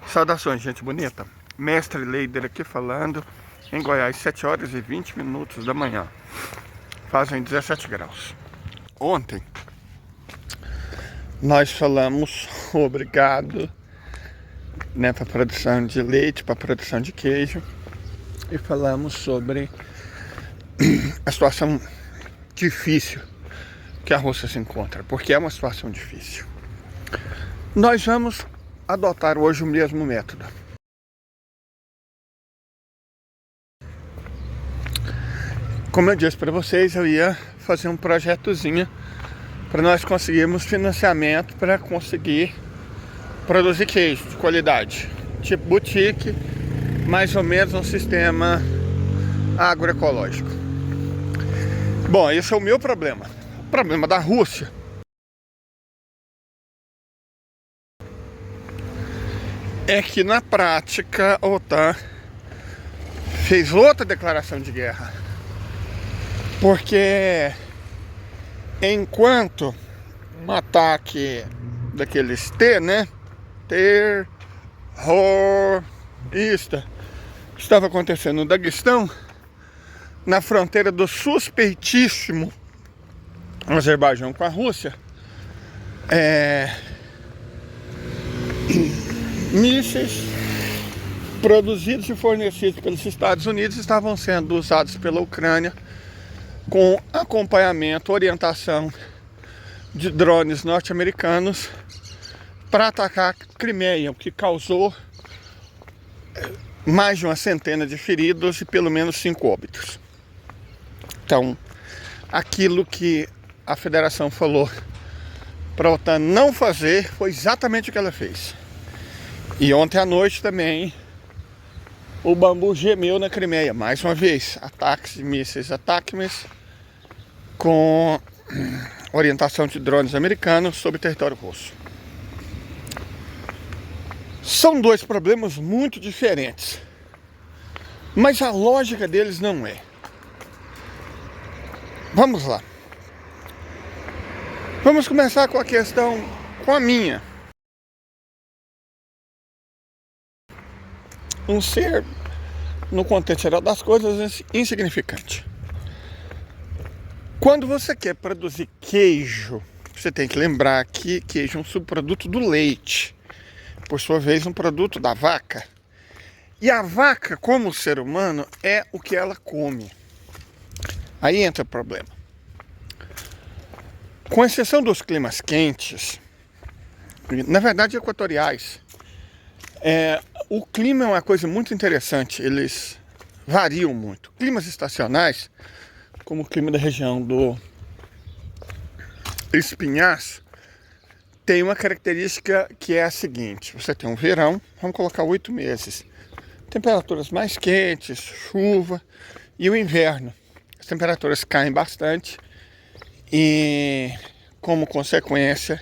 Saudações, gente bonita. Mestre Leider aqui falando. Em Goiás, 7 horas e 20 minutos da manhã. Fazem 17 graus. Ontem nós falamos sobre gado, né, para produção de leite, para produção de queijo. E falamos sobre a situação difícil que a Rússia se encontra. Porque é uma situação difícil. Nós vamos adotar hoje o mesmo método. Como eu disse para vocês, eu ia fazer um projetozinho para nós conseguirmos financiamento para conseguir produzir queijo de qualidade, tipo boutique, mais ou menos um sistema agroecológico. Bom, esse é o meu problema. O problema da Rússia é que na prática a OTAN fez outra declaração de guerra. Porque enquanto um ataque daqueles terrorista estava acontecendo no Daguestão, na fronteira do suspeitíssimo Azerbaijão com a Rússia, mísseis produzidos e fornecidos pelos Estados Unidos estavam sendo usados pela Ucrânia com acompanhamento, orientação de drones norte-americanos para atacar a Crimeia, o que causou mais de uma centena de feridos e pelo menos 5 óbitos. Então, aquilo que a Federação falou para a OTAN não fazer foi exatamente o que ela fez. E ontem à noite também o bambu gemeu na Crimeia, mais uma vez, ataques de mísseis ATACMS com orientação de drones americanos sobre território russo. São dois problemas muito diferentes, mas a lógica deles não é. Vamos lá. Vamos começar com a questão, com a minha. Um ser, no contexto geral das coisas, insignificante. Quando você quer produzir queijo, você tem que lembrar que queijo é um subproduto do leite, por sua vez um produto da vaca. E a vaca, como ser humano, é o que ela come. Aí entra o problema. Com exceção dos climas quentes, na verdade equatoriais, o clima é uma coisa muito interessante, eles variam muito. Climas estacionais, como o clima da região do Espinhaço, tem uma característica que é a seguinte: você tem um verão, vamos colocar 8 meses, temperaturas mais quentes, chuva, e o inverno, as temperaturas caem bastante e, como consequência,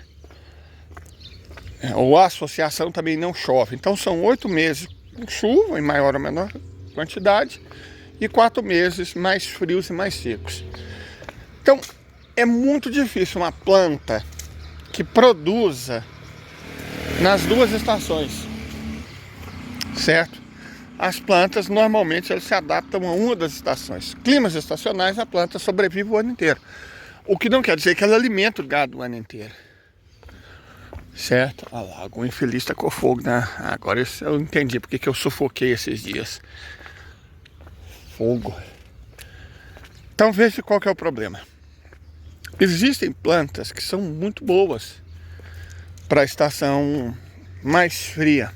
ou a associação também não chove. Então são 8 meses com chuva em maior ou menor quantidade e 4 meses mais frios e mais secos. Então é muito difícil uma planta que produza nas duas estações, certo? As plantas normalmente elas se adaptam a uma das estações. Climas estacionais, a planta sobrevive o ano inteiro, o que não quer dizer que ela alimenta o gado o ano inteiro. Certo? Olha lá, algum infeliz tacou fogo, né? Agora eu entendi porque que eu sufoquei esses dias. Fogo. Então veja qual que é o problema. Existem plantas que são muito boas para a estação mais fria.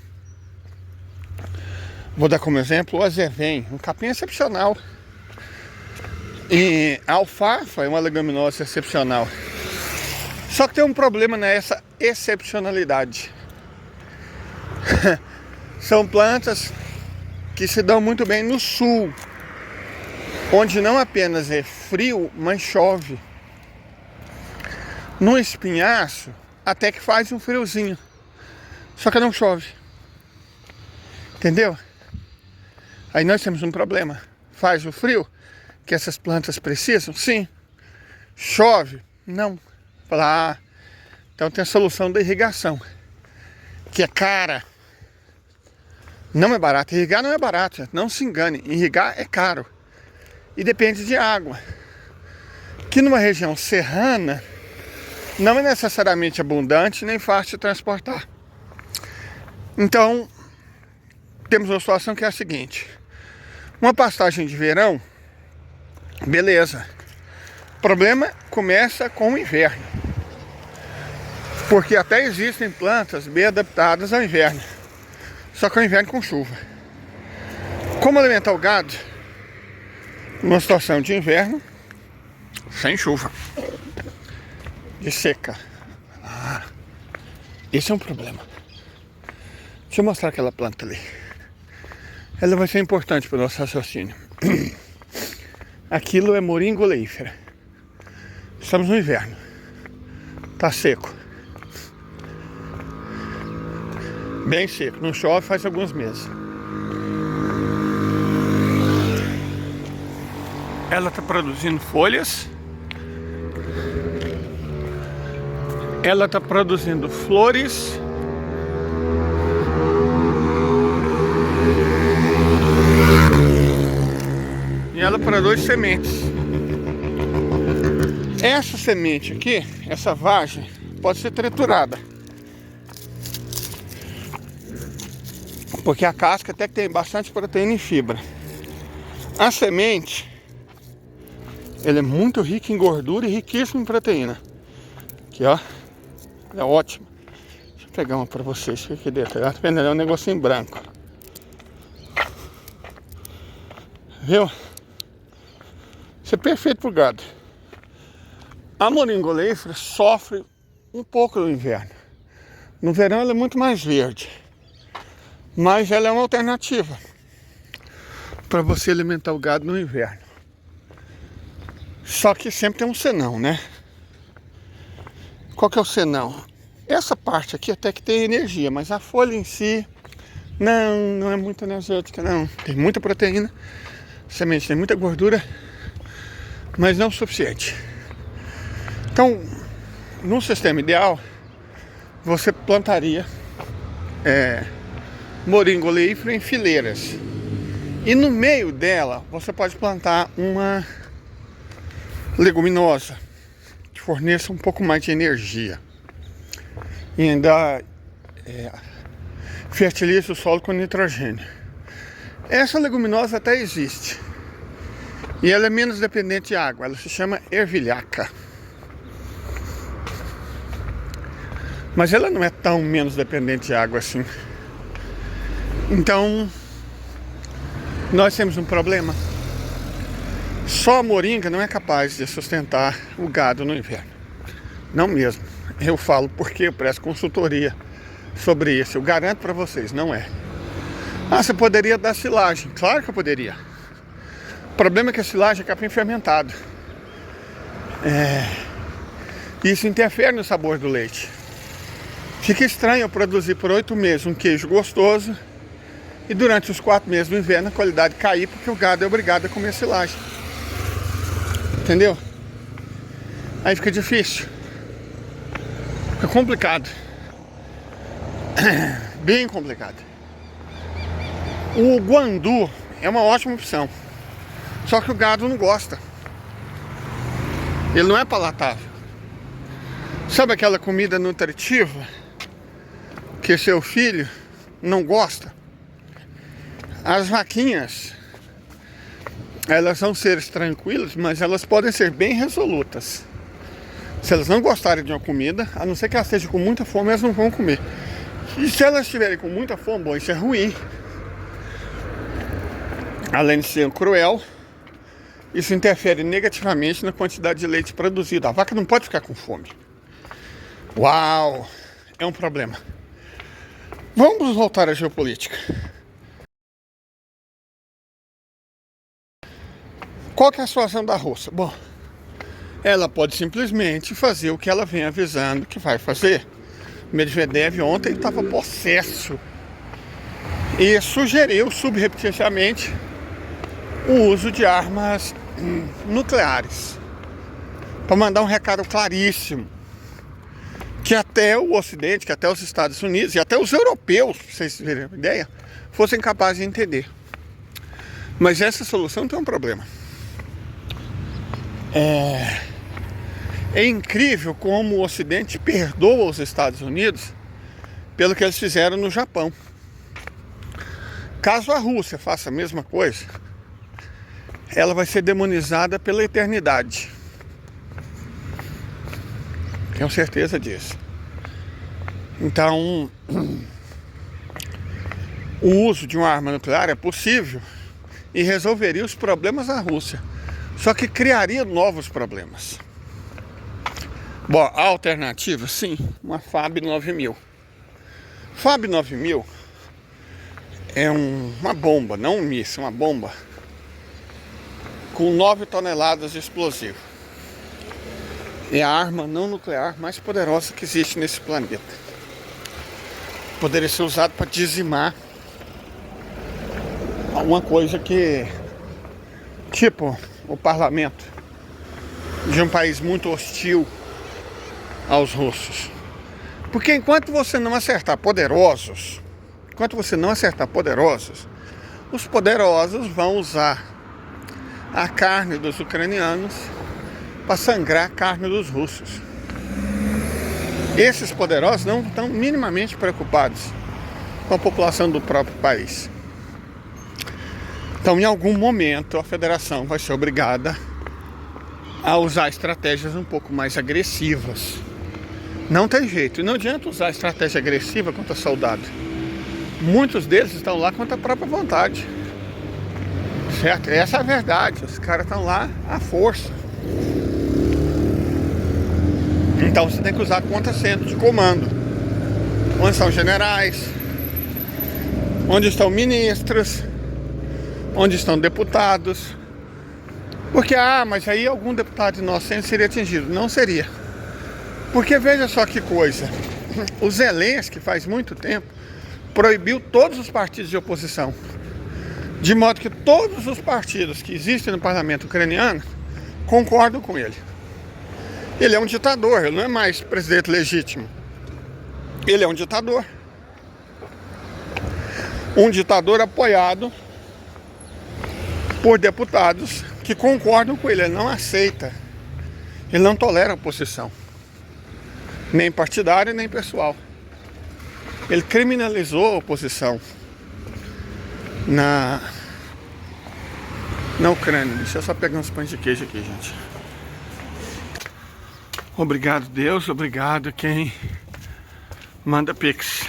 Vou dar como exemplo o azevém, um capim excepcional. E a alfafa é uma leguminosa excepcional. Só que tem um problema nessa excepcionalidade. São plantas que se dão muito bem no sul, onde não apenas é frio, mas chove. No espinhaço, até que faz um friozinho, só que não chove. Entendeu? Aí nós temos um problema. Faz o frio que essas plantas precisam, sim. Chove? Não. Falar, então tem a solução da irrigação, que é cara. Não é barato. Irrigar não é barato, gente. Não se engane. Irrigar é caro. E depende de água. Que numa região serrana não é necessariamente abundante nem fácil de transportar. Então, temos uma situação que é a seguinte. Uma pastagem de verão, beleza. O problema começa com o inverno. Porque até existem plantas bem adaptadas ao inverno. Só que é o inverno com chuva. Como alimentar o gado numa situação de inverno sem chuva, de seca? Esse é um problema. Deixa eu mostrar aquela planta ali. Ela vai ser importante para o nosso raciocínio. Aquilo é moringa oleífera. Estamos no inverno. Tá seco. Bem seco. Não chove faz alguns meses. Ela está produzindo folhas. Ela está produzindo flores. E ela produz sementes. Essa semente aqui, essa vagem, pode ser triturada. Porque a casca até que tem bastante proteína e fibra. A semente, ela é muito rica em gordura e riquíssima em proteína. Aqui, ó. É ótimo. Deixa eu pegar uma pra vocês. Fica aqui dentro. Tá vendo? É um negocinho branco. Viu? Isso é perfeito pro gado. A moringa oleífera sofre um pouco no inverno. No verão ela é muito mais verde. Mas ela é uma alternativa para você alimentar o gado no inverno. Só que sempre tem um senão, né? Qual que é o senão? Essa parte aqui até que tem energia, mas a folha em si não é muito energética, não. Tem muita proteína, a semente tem muita gordura, mas não o suficiente. Então, num sistema ideal, você plantaria moringa oleífera em fileiras. E no meio dela, você pode plantar uma leguminosa que forneça um pouco mais de energia. E ainda fertiliza o solo com nitrogênio. Essa leguminosa até existe. E ela é menos dependente de água. Ela se chama ervilhaca. Mas ela não é tão menos dependente de água assim. Então, nós temos um problema. Só a moringa não é capaz de sustentar o gado no inverno. Não mesmo. Eu falo porque eu presto consultoria sobre isso. Eu garanto para vocês, não é. Você poderia dar silagem. Claro que eu poderia. O problema é que a silagem é capim fermentado. Isso interfere no sabor do leite. Fica estranho eu produzir por 8 meses um queijo gostoso e durante os 4 meses do inverno a qualidade cair porque o gado é obrigado a comer silagem. Entendeu? Aí fica difícil. Fica complicado. Bem complicado. O guandu é uma ótima opção. Só que o gado não gosta. Ele não é palatável. Sabe aquela comida nutritiva que seu filho não gosta? As vaquinhas, elas são seres tranquilos, mas elas podem ser bem resolutas. Se elas não gostarem de uma comida, a não ser que elas estejam com muita fome, elas não vão comer. E se elas estiverem com muita fome, bom, isso é ruim. Além de ser cruel, isso interfere negativamente na quantidade de leite produzido. A vaca não pode ficar com fome. Uau! É um problema. Vamos voltar à geopolítica. Qual que é a situação da Rússia? Bom, ela pode simplesmente fazer o que ela vem avisando que vai fazer. Medvedev ontem estava possesso e sugeriu subrepticiamente o uso de armas nucleares. para mandar um recado claríssimo, que até o Ocidente, que até os Estados Unidos e até os europeus, pra vocês terem uma ideia, fossem capazes de entender. Mas essa solução tem um problema. É incrível como o Ocidente perdoa os Estados Unidos pelo que eles fizeram no Japão. Caso a Rússia faça a mesma coisa, ela vai ser demonizada pela eternidade. Tenho certeza disso. Então, o uso de uma arma nuclear é possível e resolveria os problemas da Rússia. Só que criaria novos problemas. Bom, a alternativa, sim, uma FAB 9000. FAB 9000 é uma bomba, não um míssil, uma bomba com 9 toneladas de explosivo. É a arma não nuclear mais poderosa que existe nesse planeta. Poderia ser usado para dizimar alguma coisa que, tipo, o parlamento de um país muito hostil aos russos. Porque enquanto você não acertar poderosos, os poderosos vão usar a carne dos ucranianos para sangrar a carne dos russos. Esses poderosos não estão minimamente preocupados com a população do próprio país. Então, em algum momento, a federação vai ser obrigada a usar estratégias um pouco mais agressivas. Não tem jeito, e não adianta usar estratégia agressiva contra soldado. Muitos deles estão lá contra a própria vontade. Certo? Essa é a verdade, os caras estão lá à força. Então você tem que usar contra-centro de comando, onde estão generais, onde estão ministros, onde estão deputados. Porque, mas aí algum deputado inocente seria atingido. Não seria. Porque veja só que coisa, o Zelensky faz muito tempo proibiu todos os partidos de oposição, de modo que todos os partidos que existem no parlamento ucraniano concordam com ele. Ele é um ditador, ele não é mais presidente legítimo. Ele é um ditador. Um ditador apoiado por deputados que concordam com ele. Ele não aceita, ele não tolera a oposição, nem partidária, nem pessoal. Ele criminalizou a oposição na Ucrânia. Deixa eu só pegar uns pães de queijo aqui, gente. Obrigado, Deus. Obrigado quem manda Pix.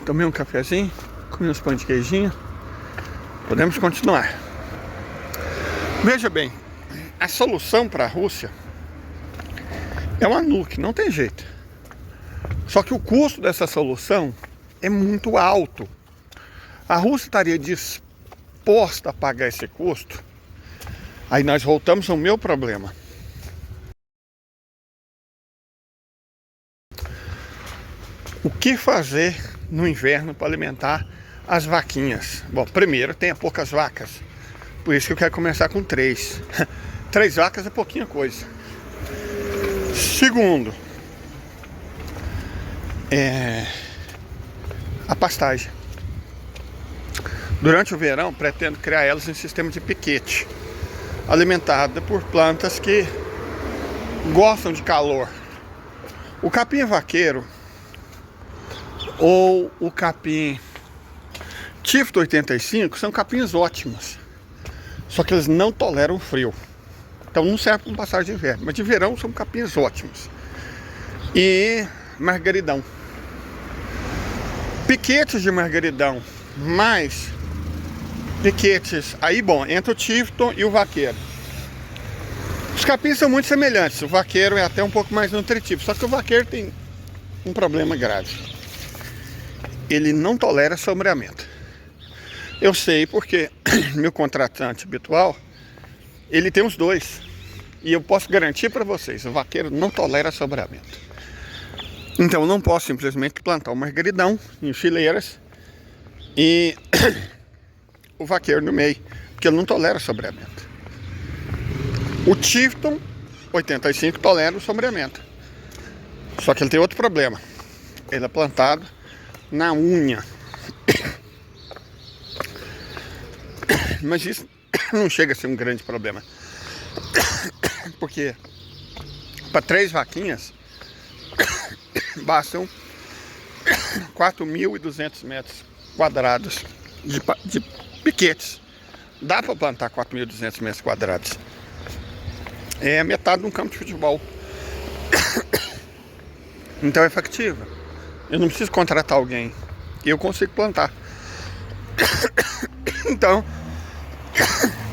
Tomei um cafezinho, comi uns pães de queijinho. Podemos continuar. Veja bem, a solução para a Rússia é uma nuke, não tem jeito. Só que o custo dessa solução é muito alto. A Rússia estaria disposta a pagar esse custo? Aí nós voltamos ao meu problema. O que fazer no inverno para alimentar as vaquinhas? Bom, primeiro, tenha poucas vacas. Por isso que eu quero começar com 3. 3 vacas é pouquinha coisa. Segundo, a pastagem. Durante o verão, pretendo criar elas em sistema de piquete, alimentada por plantas que gostam de calor. O capim vaqueiro ou o capim Tifto 85 são capins ótimos, só que eles não toleram frio, então não serve para passagem de inverno, mas de verão são capins ótimos. E margaridão, piquetes de margaridão, mais piquetes, aí bom, entra o Tifto e o vaqueiro. Os capins são muito semelhantes, o vaqueiro é até um pouco mais nutritivo, só que o vaqueiro tem um problema grave. Ele não tolera sombreamento. Eu sei porque meu contratante habitual, ele tem os dois. E eu posso garantir para vocês, o vaqueiro não tolera assombramento. Então eu não posso simplesmente plantar o margaridão em fileiras e o vaqueiro no meio, porque ele não tolera sombreamento. O Tifton 85 tolera o sombreamento. Só que ele tem outro problema. Ele é plantado na unha. Mas isso não chega a ser um grande problema. Porque para 3 vaquinhas bastam 4.200 metros quadrados de piquetes. Dá para plantar 4.200 metros quadrados. É metade de um campo de futebol. Então é factível. Eu não preciso contratar alguém. Eu consigo plantar. Então,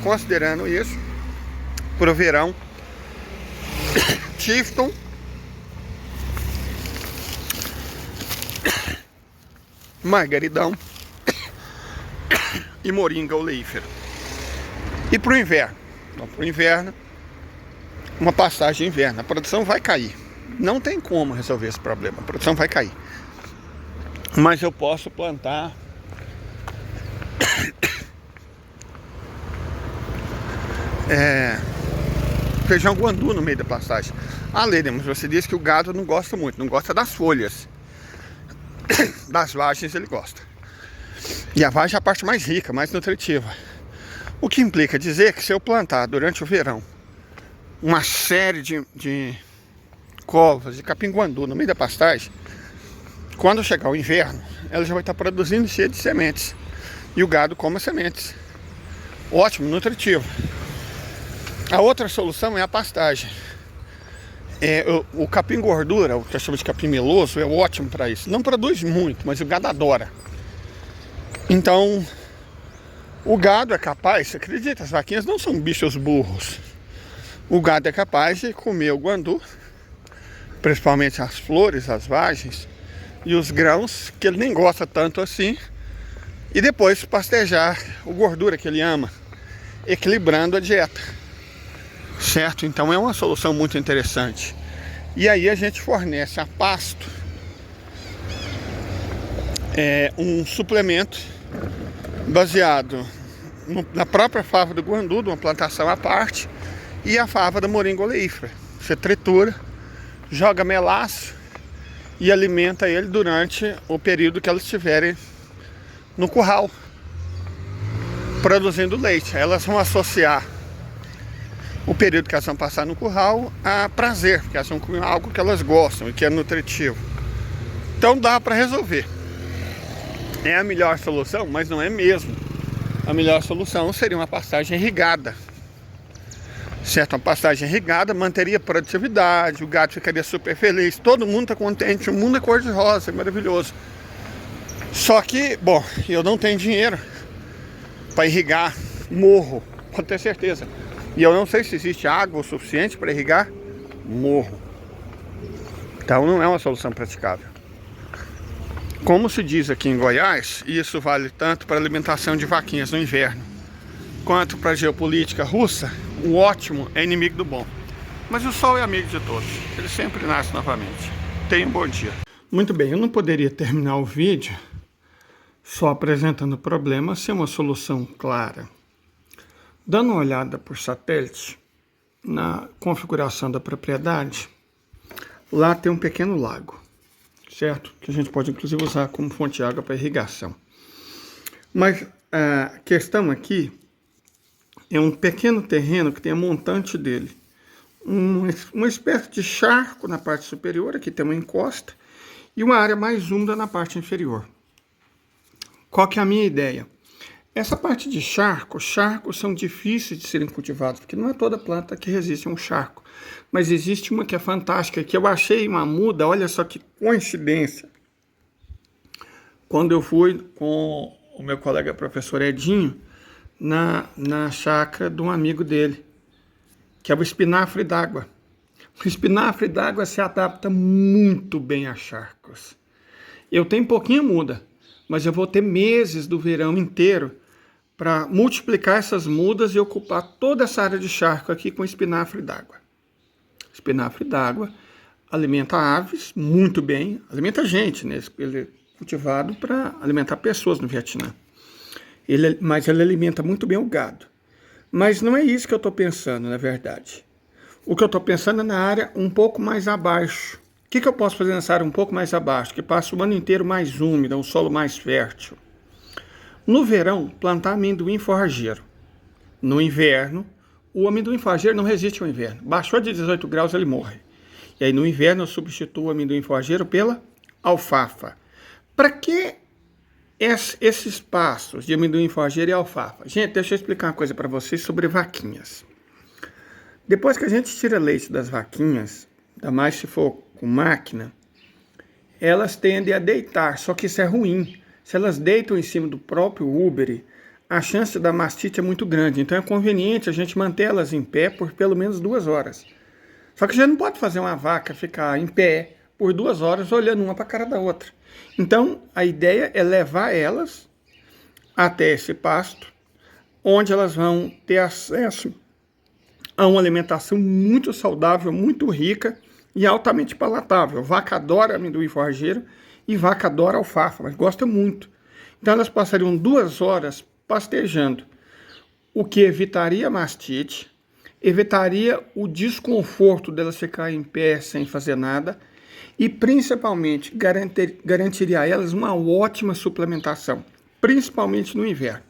considerando isso, para o verão, Tifton, margaridão e moringa oleífera. E para o inverno? Então, para o inverno, uma pastagem de inverno. A produção vai cair. Não tem como resolver esse problema. A produção vai cair. Mas eu posso plantar feijão guandu no meio da pastagem. Ah, Lênia, mas você disse que o gado não gosta muito. Não gosta das folhas. Das vagens ele gosta. E a vagem é a parte mais rica, mais nutritiva. O que implica dizer que se eu plantar durante o verão uma série de covas de capim-guandu no meio da pastagem, quando chegar o inverno, ela já vai estar produzindo cheia de sementes. E o gado come as sementes. Ótimo, nutritivo. A outra solução é a pastagem. O capim-gordura, o que eu chamo de capim meloso, é ótimo para isso. Não produz muito, mas o gado adora. Então, o gado é capaz, você acredita, as vaquinhas não são bichos burros. O gado é capaz de comer o guandu, principalmente as flores, as vagens e os grãos, que ele nem gosta tanto assim, e depois pastejar a gordura que ele ama, equilibrando a dieta, certo? Então é uma solução muito interessante. E aí a gente fornece a pasto um suplemento baseado na própria fava do guandu, de uma plantação à parte, e a fava da moringa oleífera. Você tritura, joga melaço e alimenta ele durante o período que elas estiverem no curral, produzindo leite. Elas vão associar o período que elas vão passar no curral a prazer, porque elas vão comer algo que elas gostam e que é nutritivo. Então dá para resolver. É a melhor solução, mas não é mesmo. A melhor solução seria uma pastagem irrigada. Certo? Uma pastagem irrigada manteria a produtividade, o gado ficaria super feliz, todo mundo está contente, o mundo é cor-de-rosa, é maravilhoso. Só que, bom, eu não tenho dinheiro para irrigar morro, pode ter certeza. E eu não sei se existe água o suficiente para irrigar morro. Então não é uma solução praticável. Como se diz aqui em Goiás, e isso vale tanto para a alimentação de vaquinhas no inverno, quanto para a geopolítica russa, o ótimo é inimigo do bom. Mas o sol é amigo de todos. Ele sempre nasce novamente. Tenha um bom dia. Muito bem, eu não poderia terminar o vídeo só apresentando o problema sem uma solução clara. Dando uma olhada por satélite na configuração da propriedade, lá tem um pequeno lago, certo? Que a gente pode inclusive usar como fonte de água para irrigação. Mas a questão aqui é um pequeno terreno que tem a montante dele. Uma espécie de charco na parte superior, aqui tem uma encosta, e uma área mais úmida na parte inferior. Qual que é a minha ideia? Essa parte de charcos são difíceis de serem cultivados, porque não é toda planta que resiste a um charco. Mas existe uma que é fantástica, que eu achei uma muda, olha só que coincidência. Quando eu fui com o meu colega professor Edinho, na chácara de um amigo dele, que é o espinafre d'água. O espinafre d'água se adapta muito bem a charcos. Eu tenho pouquinha muda, mas eu vou ter meses do verão inteiro para multiplicar essas mudas e ocupar toda essa área de charco aqui com espinafre d'água. Espinafre d'água alimenta aves muito bem, alimenta gente, né? Ele é cultivado para alimentar pessoas no Vietnã. Mas ele alimenta muito bem o gado. Mas não é isso que eu estou pensando, na verdade. O que eu estou pensando é na área um pouco mais abaixo. O que eu posso fazer nessa área um pouco mais abaixo? Que passa o ano inteiro mais úmida, um solo mais fértil. No verão, plantar amendoim forrageiro. No inverno, o amendoim forrageiro não resiste ao inverno. Baixou de 18 graus, ele morre. E aí no inverno eu substituo o amendoim forrageiro pela alfafa. Para que esses pastos de amendoim forrageiro e alfafa? Gente, deixa eu explicar uma coisa para vocês sobre vaquinhas. Depois que a gente tira leite das vaquinhas, ainda mais se for com máquina, elas tendem a deitar, só que isso é ruim. Se elas deitam em cima do próprio úbere, a chance da mastite é muito grande. Então é conveniente a gente manter elas em pé por pelo menos 2 horas. Só que a gente não pode fazer uma vaca ficar em pé por 2 horas olhando uma para a cara da outra. Então a ideia é levar elas até esse pasto, onde elas vão ter acesso a uma alimentação muito saudável, muito rica e altamente palatável. Vaca adora amendoim forrageiro e vaca adora alfafa, mas gosta muito. Então elas passariam 2 horas pastejando, o que evitaria mastite, evitaria o desconforto delas ficarem em pé sem fazer nada e principalmente garantiria a elas uma ótima suplementação, principalmente no inverno.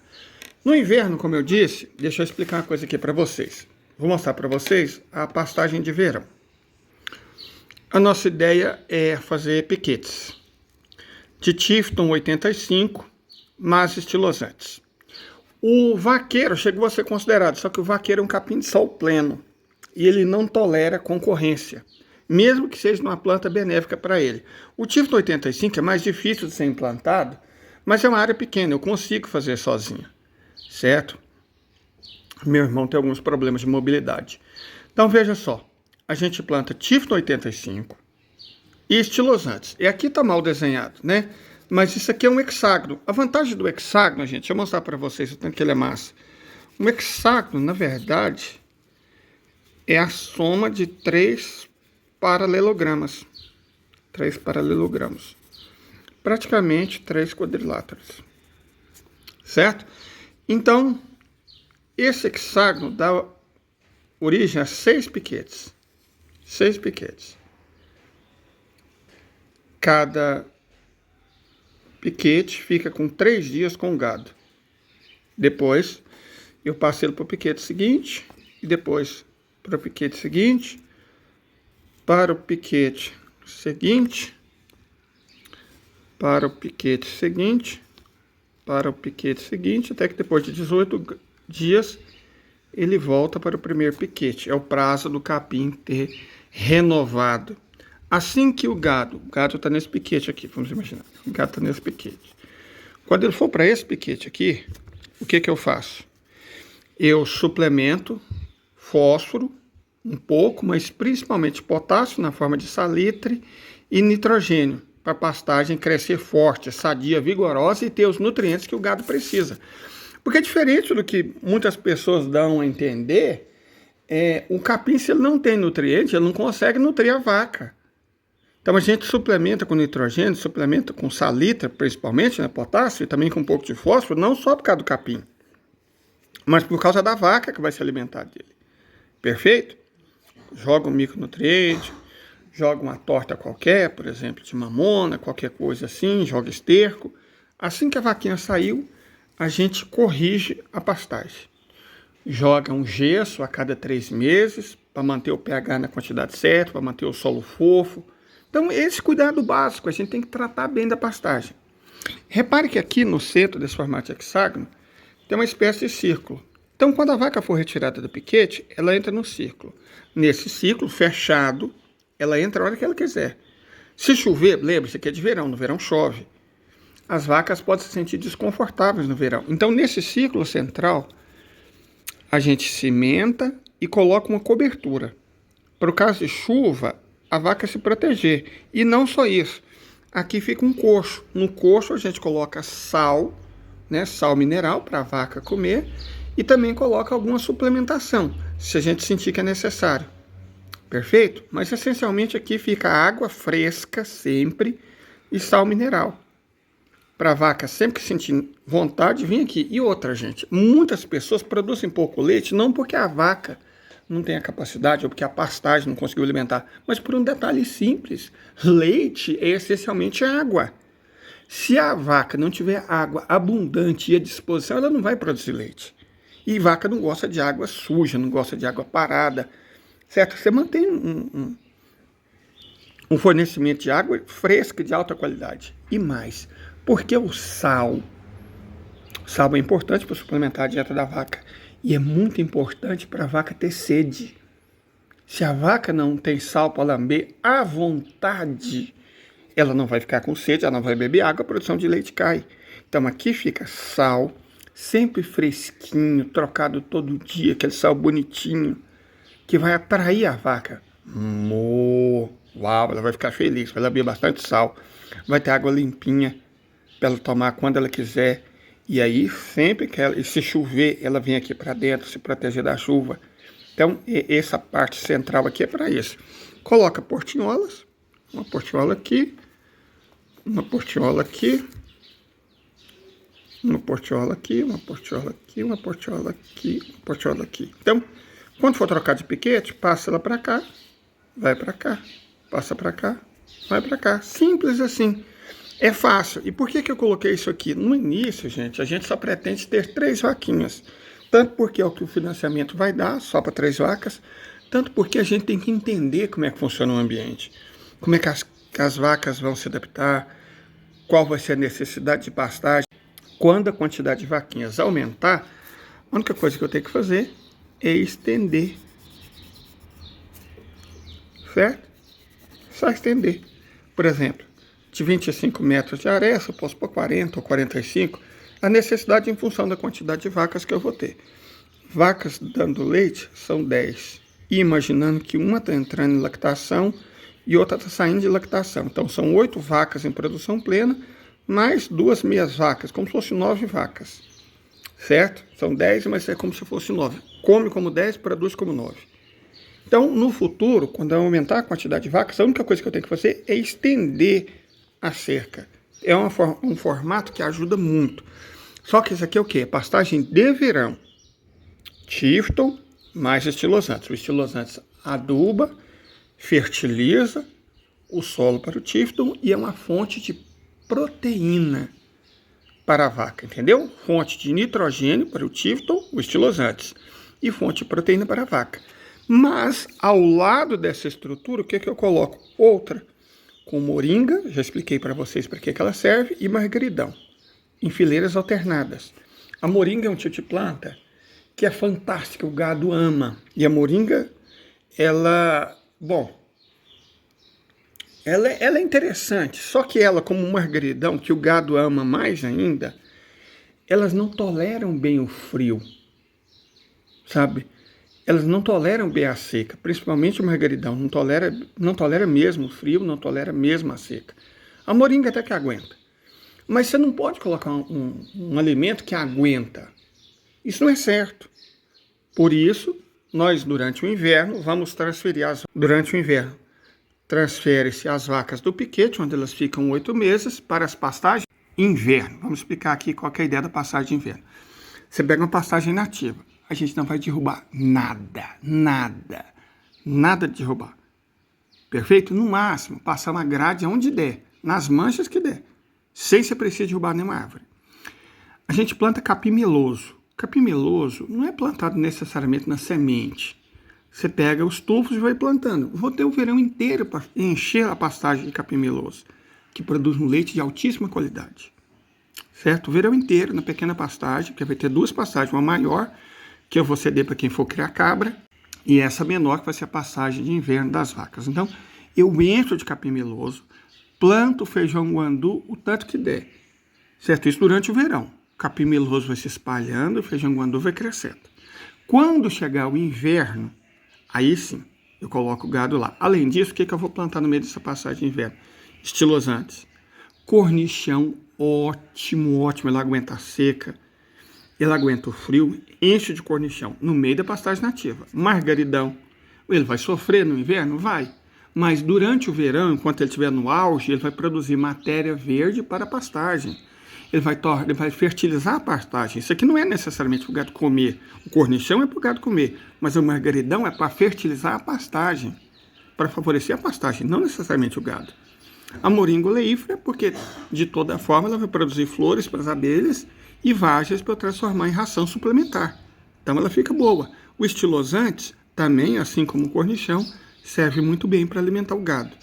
No inverno, como eu disse, deixa eu explicar uma coisa aqui para vocês. Vou mostrar para vocês a pastagem de verão. A nossa ideia é fazer piquetes de Tifton 85, mas estilosantes. O vaqueiro chegou a ser considerado, só que o vaqueiro é um capim de sol pleno e ele não tolera concorrência, mesmo que seja uma planta benéfica para ele. O Tifton 85 é mais difícil de ser implantado, mas é uma área pequena, eu consigo fazer sozinho, certo? Meu irmão tem alguns problemas de mobilidade. Então veja só, a gente planta Tifton 85 e estilosantes. E aqui está mal desenhado, né? Mas isso aqui é um hexágono. A vantagem do hexágono, gente, deixa eu mostrar para vocês o tanto que ele é massa. Um hexágono, na verdade, é a soma de 3 paralelogramas. 3 paralelogramas. Praticamente 3 quadriláteros. Certo? Então, esse hexágono dá origem a 6 piquetes. 6 piquetes. Cada piquete fica com 3 dias com o gado. Depois, eu passo ele para o piquete seguinte, e depois para o piquete seguinte, para o piquete seguinte, para o piquete seguinte, para o piquete seguinte, até que depois de 18 dias, ele volta para o primeiro piquete. É o prazo do capim ter renovado. Assim que o gado está nesse piquete aqui, vamos imaginar, o gado está nesse piquete. Quando ele for para esse piquete aqui, o que eu faço? Eu suplemento fósforo, um pouco, mas principalmente potássio na forma de salitre e nitrogênio, para a pastagem crescer forte, sadia, vigorosa e ter os nutrientes que o gado precisa. Porque diferente do que muitas pessoas dão a entender, o capim, se ele não tem nutriente, ele não consegue nutrir a vaca. Então a gente suplementa com nitrogênio, suplementa com salitre, principalmente, né, potássio, e também com um pouco de fósforo, não só por causa do capim, mas por causa da vaca que vai se alimentar dele. Perfeito? Joga um micronutriente, joga uma torta qualquer, por exemplo, de mamona, qualquer coisa assim, joga esterco. Assim que a vaquinha saiu, a gente corrige a pastagem. Joga um gesso a cada 3 meses, para manter o pH na quantidade certa, para manter o solo fofo. Então, esse cuidado básico, a gente tem que tratar bem da pastagem. Repare que aqui no centro desse formato de hexágono, tem uma espécie de círculo. Então, quando a vaca for retirada do piquete, ela entra no círculo. Nesse círculo fechado, ela entra a hora que ela quiser. Se chover, lembra, isso aqui é de verão, no verão chove. As vacas podem se sentir desconfortáveis no verão. Então, nesse círculo central, a gente cimenta e coloca uma cobertura. Para o caso de chuva, a vaca se proteger. E não só isso. Aqui fica um coxo. No coxo a gente coloca sal, né, sal mineral para a vaca comer e também coloca alguma suplementação, se a gente sentir que é necessário. Perfeito? Mas essencialmente aqui fica água fresca sempre e sal mineral. Para a vaca sempre que sentir vontade, vir aqui. E outra, gente, muitas pessoas produzem pouco leite não porque a vaca não tem a capacidade ou porque a pastagem não conseguiu alimentar, mas por um detalhe simples. Leite é essencialmente água. Se a vaca não tiver água abundante e à disposição, ela não vai produzir leite. E vaca não gosta de água suja, não gosta de água parada, certo? Você mantém um fornecimento de água fresca, de alta qualidade. E mais, porque o sal é importante para suplementar a dieta da vaca. E é muito importante para a vaca ter sede. Se a vaca não tem sal para lamber à vontade, ela não vai ficar com sede, ela não vai beber água, a produção de leite cai. Então aqui fica sal, sempre fresquinho, trocado todo dia, aquele sal bonitinho, que vai atrair a vaca. Uau, ela vai ficar feliz, vai beber bastante sal, vai ter água limpinha para ela tomar quando ela quiser. E aí, sempre que ela, se chover, ela vem aqui para dentro, se proteger da chuva. Então, essa parte central aqui é para isso. Coloca portinholas, uma portiola aqui, uma portiola aqui, uma portiola aqui, uma portiola aqui, uma portiola aqui, uma portiola aqui. Então, quando for trocar de piquete, passa ela para cá, vai para cá, passa para cá, vai para cá. Simples assim. É fácil. E por que eu coloquei isso aqui? No início, gente, a gente só pretende ter 3 vaquinhas. Tanto porque é o que o financiamento vai dar, só para 3 vacas, tanto porque a gente tem que entender como é que funciona o ambiente. Como é que as vacas vão se adaptar, qual vai ser a necessidade de pastagem. Quando a quantidade de vaquinhas aumentar, a única coisa que eu tenho que fazer é estender. Certo? Só estender. Por exemplo, de 25 metros de aresta, eu posso pôr 40 ou 45, a necessidade em função da quantidade de vacas que eu vou ter. Vacas dando leite são 10. E imaginando que uma está entrando em lactação e outra está saindo de lactação. Então são 8 vacas em produção plena, mais 2 meias vacas, como se fosse 9 vacas. Certo? São 10, mas é como se fosse 9. Come como 10, produz como 9. Então, no futuro, quando eu aumentar a quantidade de vacas, a única coisa que eu tenho que fazer é estender a cerca. É um formato que ajuda muito. Só que isso aqui é o quê? Pastagem de verão. Tifton mais estilosantes. O estilosantes aduba, fertiliza o solo para o Tifton e é uma fonte de proteína para a vaca, entendeu? Fonte de nitrogênio para o Tifton, o estilosantes, e fonte de proteína para a vaca. Mas, ao lado dessa estrutura, o que eu coloco? Outra, com moringa, já expliquei para vocês para que ela serve, e margaridão, em fileiras alternadas. A moringa é um tipo de planta que é fantástica, o gado ama. E a moringa, ela é interessante, só que ela, como margaridão, que o gado ama mais ainda, elas não toleram bem o frio, sabe? Elas não toleram bem a seca, principalmente o margaridão, não tolera mesmo o frio, não tolera mesmo a seca. A moringa até que aguenta. Mas você não pode colocar um alimento que aguenta. Isso não é certo. Por isso, nós durante o inverno vamos transferir transfere-se as vacas do piquete, onde elas ficam 8 meses, para as pastagens inverno. Vamos explicar aqui qual é a ideia da pastagem de inverno. Você pega uma pastagem nativa. A gente não vai derrubar nada de derrubar. Perfeito? No máximo, passar uma grade onde der, nas manchas que der, sem ser preciso derrubar nenhuma árvore. A gente planta capim meloso. Capim meloso não é plantado necessariamente na semente. Você pega os tufos e vai plantando. Vou ter o verão inteiro para encher a pastagem de capim meloso, que produz um leite de altíssima qualidade. Certo? O verão inteiro, na pequena pastagem, porque vai ter 2 pastagens, uma maior, que eu vou ceder para quem for criar cabra, e essa menor que vai ser a passagem de inverno das vacas. Então, eu encho de capim meloso, planto feijão guandu o tanto que der. Certo? Isso durante o verão. O capim meloso vai se espalhando, o feijão guandu vai crescendo. Quando chegar o inverno, aí sim, eu coloco o gado lá. Além disso, o que eu vou plantar no meio dessa passagem de inverno? Estilosantes, cornichão ótimo, ótimo. Ela aguenta a seca, ela aguenta o frio, enche de cornichão no meio da pastagem nativa. Margaridão, ele vai sofrer no inverno? Vai. Mas durante o verão, enquanto ele estiver no auge, ele vai produzir matéria verde para a pastagem. Ele vai fertilizar a pastagem. Isso aqui não é necessariamente para o gado comer. O cornichão é para o gado comer, mas o margaridão é para fertilizar a pastagem, para favorecer a pastagem, não necessariamente o gado. A moringa oleífera, porque de toda forma ela vai produzir flores para as abelhas e vagens para transformar em ração suplementar. Então ela fica boa. O estilosante também, assim como o cornichão, serve muito bem para alimentar o gado.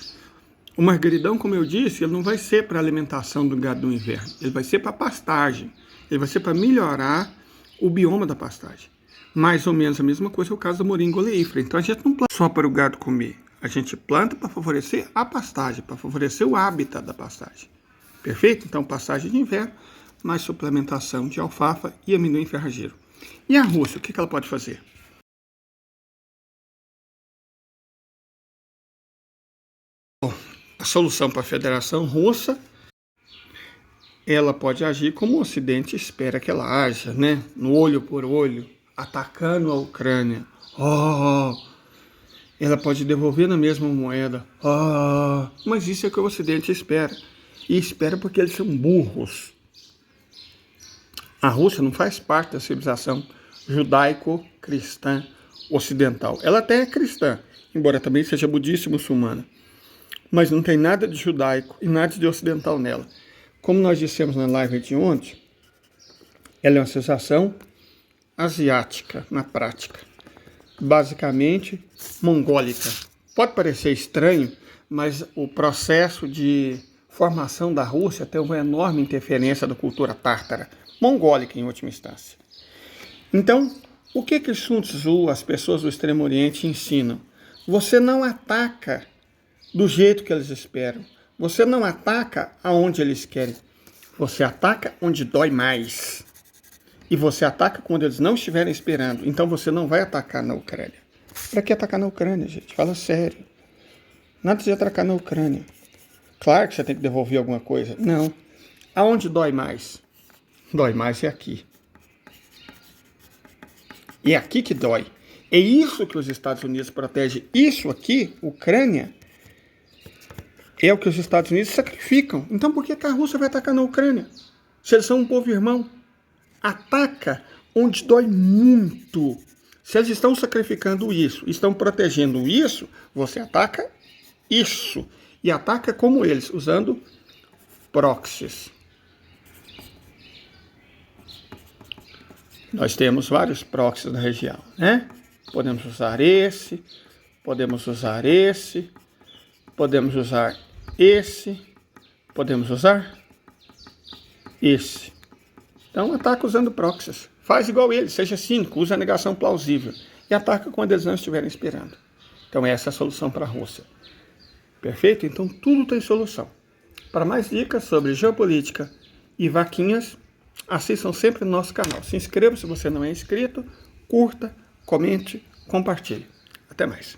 O margaridão, como eu disse, ele não vai ser para alimentação do gado no inverno. Ele vai ser para pastagem. Ele vai ser para melhorar o bioma da pastagem. Mais ou menos a mesma coisa é o caso da moringa oleífera. Então a gente não planta só para o gado comer. A gente planta para favorecer a pastagem, para favorecer o hábitat da pastagem. Perfeito? Então pastagem de inverno, mais suplementação de alfafa e amendoim ferrageiro. E a Rússia, o que ela pode fazer? A solução para a Federação Russa, ela pode agir como o Ocidente espera que ela haja, né? No olho por olho, atacando a Ucrânia. Ela pode devolver na mesma moeda. Mas isso é o que o Ocidente espera. E espera porque eles são burros. A Rússia não faz parte da civilização judaico-cristã ocidental. Ela até é cristã, embora também seja budista e muçulmana. Mas não tem nada de judaico e nada de ocidental nela. Como nós dissemos na live de ontem, ela é uma civilização asiática na prática. Basicamente mongólica. Pode parecer estranho, mas o processo de formação da Rússia tem uma enorme interferência da cultura tártara, mongólica em última instância. Então, o que Sun Tzu, as pessoas do Extremo Oriente, ensinam? Você não ataca do jeito que eles esperam. Você não ataca aonde eles querem. Você ataca onde dói mais. E você ataca quando eles não estiverem esperando. Então você não vai atacar na Ucrânia. Para que atacar na Ucrânia, gente? Fala sério. Nada de atacar na Ucrânia. Claro que você tem que devolver alguma coisa. Não. Aonde dói mais? Dói mais é aqui. E é aqui que dói. É isso que os Estados Unidos protegem. Isso aqui, Ucrânia, é o que os Estados Unidos sacrificam. Então por que a Rússia vai atacar na Ucrânia? Se eles são um povo irmão. Ataca onde dói muito. Se eles estão sacrificando isso, estão protegendo isso, você ataca isso. E ataca como eles, usando proxies. Nós temos vários proxies na região, né? Podemos usar esse, podemos usar esse, podemos usar esse, podemos usar esse. Então ataca usando proxies. Faz igual ele, seja cínico, usa a negação plausível. E ataca quando eles não estiverem esperando. Então essa é a solução para a Rússia. Perfeito? Então tudo tem solução. Para mais dicas sobre geopolítica e vaquinhas, assistam sempre no nosso canal. Se inscreva se você não é inscrito, curta, comente, compartilhe. Até mais.